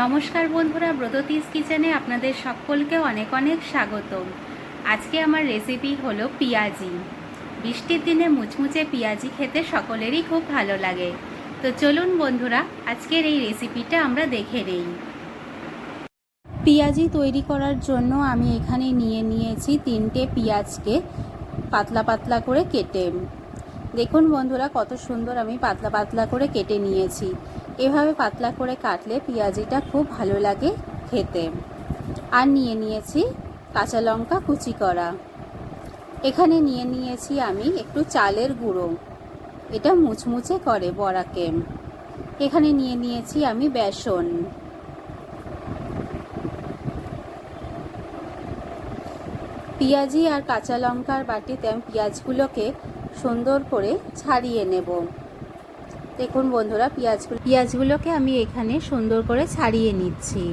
নমস্কার বন্ধুরা, ব্রততিস কিচেনে আপনাদের সকলকে অনেক অনেক স্বাগত। আজকে আমার রেসিপি হলো পেঁয়াজি। বৃষ্টির দিনে মুচমুচে পেঁয়াজি খেতে সকলেরই খুব ভালো লাগে। তো চলুন বন্ধুরা, আজকের এই রেসিপিটা আমরা দেখে নেই। পেঁয়াজি তৈরি করার জন্য আমি এখানে নিয়ে নিয়েছি 3টে পেঁয়াজকে পাতলা পাতলা করে কেটে। দেখুন বন্ধুরা, কত সুন্দর আমি পাতলা পাতলা করে কেটে নিয়েছি। এভাবে পাতলা করে কাটলে পেঁয়াজিটা খুব ভালো লাগে খেতে। আর নিয়ে নিয়েছি কাঁচা লঙ্কা কুচি করা। এখানে নিয়ে নিয়েছি আমি একটু চালের গুঁড়ো, এটা মুচমুচে করে বড়াকে। এখানে নিয়ে নিয়েছি আমি বেসন। পেঁয়াজি আর কাঁচা লঙ্কার বাটিতে আমি পেঁয়াজগুলোকে সুন্দর করে ছাড়িয়ে নেব। দেখুন বন্ধুরা, পেঁয়াজগুলোকে আমি এখানে সুন্দর করে ছাড়িয়ে নিচ্ছি।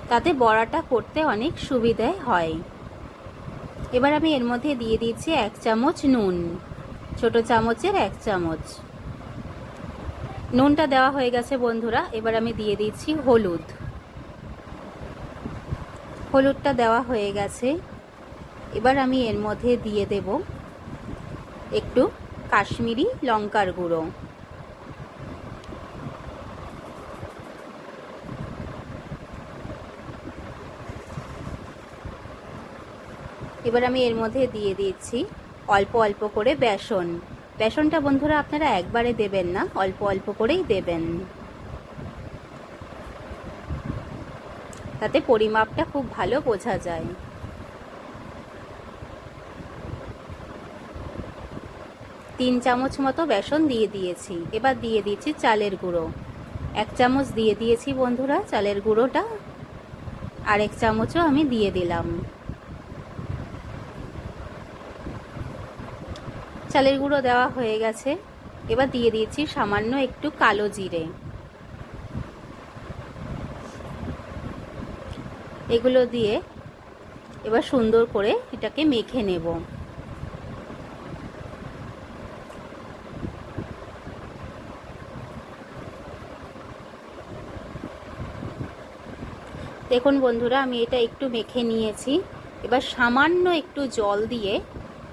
তাতে বড়াটা করতে অনেক সুবিধে হয়। এবার আমি এর মধ্যে দিয়ে দিচ্ছি 1 চামচ নুন, ছোট চামচের 1 চামচ। নুনটা দেওয়া হয়ে গেছে বন্ধুরা। এবার আমি দিয়ে দিচ্ছি হলুদ। হলুদটা দেওয়া হয়ে গেছে। এবার আমি এর মধ্যে দিয়ে দেব একটু কাশ্মীরি লঙ্কার গুঁড়ো। এবার আমি এর মধ্যে দিয়ে দিচ্ছি অল্প অল্প করে বেসন। বেসনটা বন্ধুরা আপনারা একবারে দেবেন না, অল্প অল্প করেই দেবেন, তাতে পরিমাপটা খুব ভালো বোঝা যায়। তিন চামচ মতো বেসন দিয়ে দিয়েছি। এবার দিয়ে দিচ্ছি চালের গুঁড়ো। 1 চামচ দিয়ে দিয়েছি বন্ধুরা চালের গুঁড়োটা, আর 1 চামচও আমি দিয়ে দিলাম। চালের গুঁড়ো দেওয়া হয়ে গেছে। এবার দিয়ে দিয়েছি সামান্য একটু কালো জিরে। এগুলো দিয়ে এবার সুন্দর করে এটাকে মেখে নেব। দেখুন বন্ধুরা, আমি এটা একটু মেখে নিয়েছি। এবার সামান্য একটু জল দিয়ে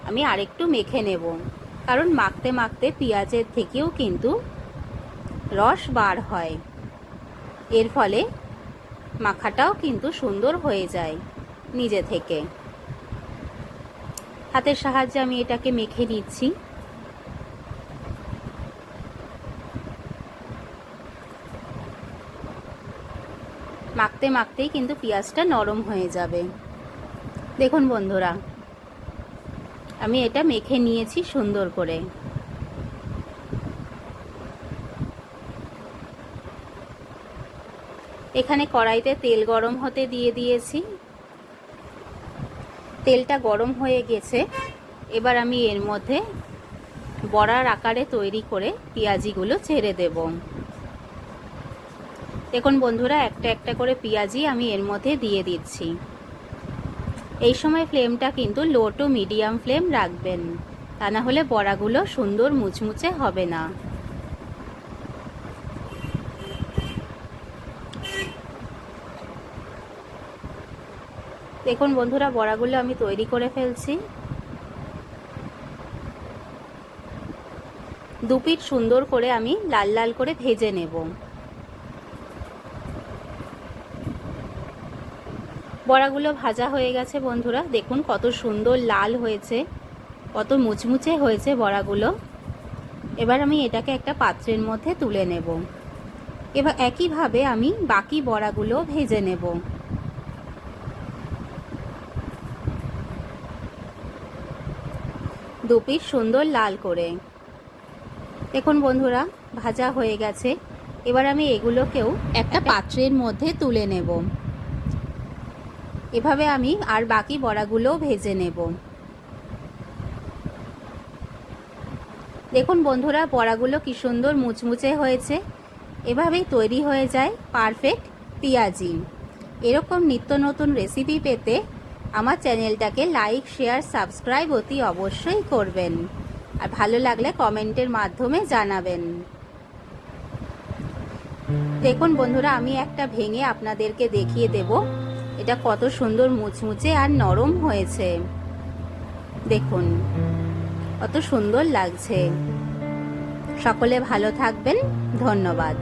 আমি আরেকটু মেখে নেব, কারণ মাখতে মাখতে পেঁয়াজের থেকেও কিন্তু রস বার হয়। এর ফলে মাখাটাও কিন্তু সুন্দর হয়ে যায় নিজে থেকে। হাতের সাহায্যে আমি এটাকে মেখে নিচ্ছি। মাখতে মাখতেই কিন্তু পেঁয়াজটা নরম হয়ে যাবে। দেখুন বন্ধুরা, আমি এটা মেখে নিয়েছি সুন্দর করে। এখানে কড়াইতে তেল গরম হতে দিয়ে দিয়েছি। তেলটা গরম হয়ে গেছে। এবার আমি এর মধ্যে বড়ার আকারে তৈরি করে পেঁয়াজিগুলো ছেড়ে দেব। দেখুন বন্ধুরা, একটা একটা করে পেঁয়াজি আমি এর মধ্যে দিয়ে দিচ্ছি। এই সময় ফ্লেমটা কিন্তু লো টু মিডিয়াম ফ্লেম রাখবেন, তা না হলে বড়াগুলো সুন্দর মুচমুচে হবে না। দেখুন বন্ধুরা, বড়াগুলো আমি তৈরি করে ফেলছি। 2 পিঠ সুন্দর করে আমি লাল লাল করে ভেজে নেব। বড়াগুলো ভাজা হয়ে গেছে বন্ধুরা। দেখুন কত সুন্দর লাল হয়েছে, কত মুচমুচে হয়েছে বড়াগুলো। এবার আমি এটাকে একটা পাত্রের মধ্যে তুলে নেব। এবার একইভাবে আমি বাকি বড়াগুলো ভেজে নেব। দু পিস সুন্দর লাল করে। দেখুন বন্ধুরা, ভাজা হয়ে গেছে। এবার আমি এগুলোকেও একটা পাত্রের মধ্যে তুলে নেব। এভাবে আমি আর বাকি বড়াগুলোও ভেজে নেব। দেখুন বন্ধুরা, বড়াগুলো কি সুন্দর মুচমুচে হয়েছে। এভাবেই তৈরি হয়ে যায় পারফেক্ট পেঁয়াজি। এরকম নিত্য নতুন রেসিপি পেতে আমার চ্যানেলটাকে লাইক, শেয়ার, সাবস্ক্রাইব অতি অবশ্যই করবেন। আর ভালো লাগলে কমেন্টের মাধ্যমে জানাবেন। দেখুন বন্ধুরা, আমি একটা ভেঙে আপনাদেরকে দেখিয়ে দেব এটা কত সুন্দর মুচমুচে আর নরম হয়েছে। দেখুন কত সুন্দর লাগছে। সকলে ভালো থাকবেন, ধন্যবাদ।